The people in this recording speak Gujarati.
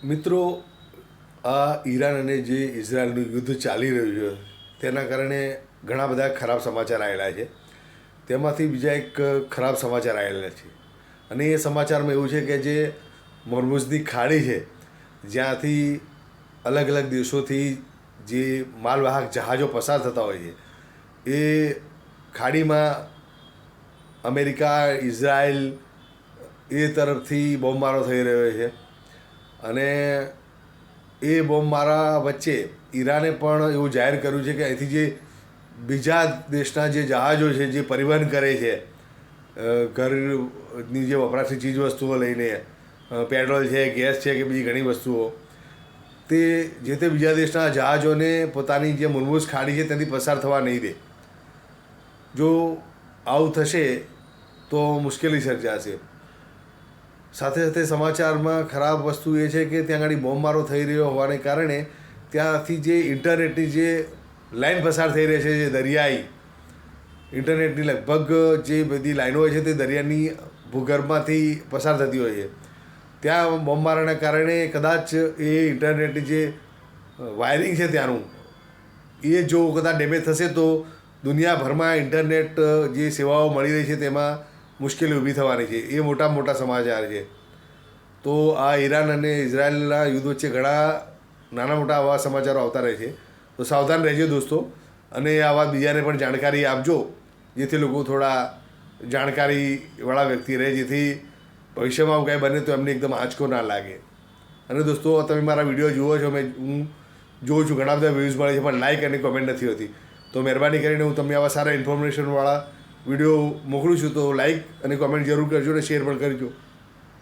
મિત્રો, આ ઈરાન અને જે ઇઝરાયલનું યુદ્ધ ચાલી રહ્યું છે તેના કારણે ઘણા બધા ખરાબ સમાચાર આવેલા છે. તેમાંથી બીજા એક ખરાબ સમાચાર આવેલા છે અને એ સમાચારમાં એવું છે કે જે મોર્મુઝની ખાડી છે જ્યાંથી અલગ અલગ દેશોથી જે માલવાહક જહાજો પસાર થતા હોય છે એ ખાડીમાં અમેરિકા, ઇઝરાયલ એ તરફથી બોમ્બમારો થઈ રહ્યો છે અને એ બોમ્બમારા વચ્ચે ઈરાને પણ એવું જાહેર કર્યું છે કે અહીંથી જે બીજા દેશના જે જહાજો છે જે પરિવહન કરે છે ઘરની જે વપરાશની ચીજ વસ્તુઓ લઈને પેટ્રોલ છે, ગેસ છે કે બીજી ઘણી વસ્તુઓ, તે જે તે બીજા દેશના જહાજોને પોતાની જે મુર્મુઝ ખાડી છે ત્યાંથી પસાર થવા નહીં દે. જો આવું થશે તો મુશ્કેલી સર્જાશે. સાથે સાથે સમાચારમાં ખરાબ વસ્તુ એ છે કે ત્યાં આગળ બોમ્બમારો થઈ રહ્યો હોવાને કારણે ત્યાંથી જે ઇન્ટરનેટની જે લાઈન પસાર થઈ રહી છે, જે દરિયાઈ ઇન્ટરનેટની લગભગ જે બધી લાઈનો હોય છે તે દરિયાની ભૂગર્ભમાંથી પસાર થતી હોય છે. ત્યાં બોમ્બમારાના કારણે કદાચ એ ઇન્ટરનેટની જે વાયરિંગ છે ત્યાંનું એ જો કદાચ ડેમેજ થશે તો દુનિયાભરમાં ઇન્ટરનેટ જે સેવાઓ મળી રહી છે તેમાં મુશ્કેલી ઊભી થવાની છે. એ મોટા સમાચાર છે. તો આ ઈરાન અને ઇઝરાયલના યુદ્ધ વચ્ચે ઘણા નાના મોટા આવા સમાચારો આવતા રહે છે. તો સાવધાન રહેજો દોસ્તો, અને આવા બીજાને પણ જાણકારી આપજો જેથી લોકો થોડા જાણકારીવાળા વ્યક્તિ રહે, જેથી ભવિષ્યમાં આવું કાંઈ બને તો એમને એકદમ આંચકો ના લાગે. અને દોસ્તો, તમે મારા વિડીયો જુઓ છો, હું જોઉં છું ઘણા બધા વ્યૂઝ મળે છે પણ લાઇક અને કોમેન્ટ નથી હોતી. તો મહેરબાની કરીને હું તમને આવા સારા ઇન્ફોર્મેશનવાળા વિડીયો મોકલું છું, તો લાઇક અને કોમેન્ટ જરૂર કરજો અને શેર પણ કરજો.